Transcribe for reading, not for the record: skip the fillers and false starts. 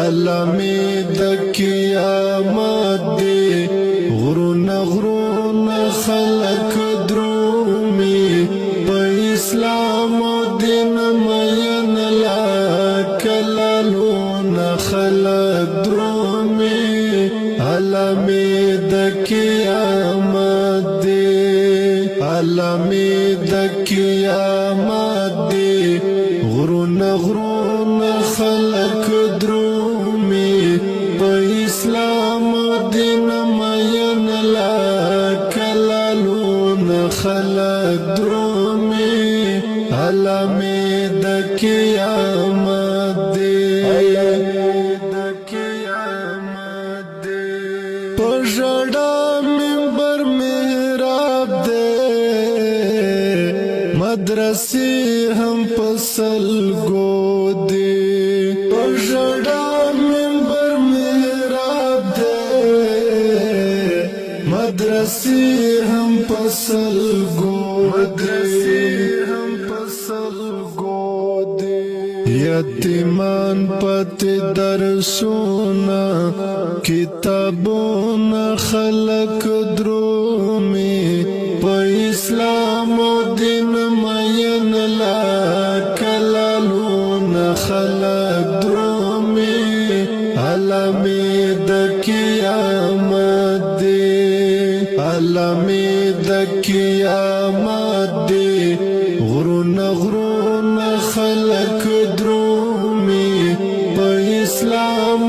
علامه د قیامت دی غرونه غرونه خلق درومي په اسلام او دین مین لا کلالونه خلق درومي علامه د قیامت دی علامه د قیامت دی غرونه غرونه خلق درومي په اسلام دین مین لا کلالونه خلق درومي علامه د قیامت دی په ژړا منبر محراب دی مدرسې هم پسل ګودي په ژړا منبر محراب دی مدرسې هم پسل ګودي یتیمان پت درسونه کتابونه خلق درومي په اسلام او دین مین لا کلالونه خلق درومي علامه د قیامت دی علامه د قیامت دی غرونه غرونه خلق درومي په اسلام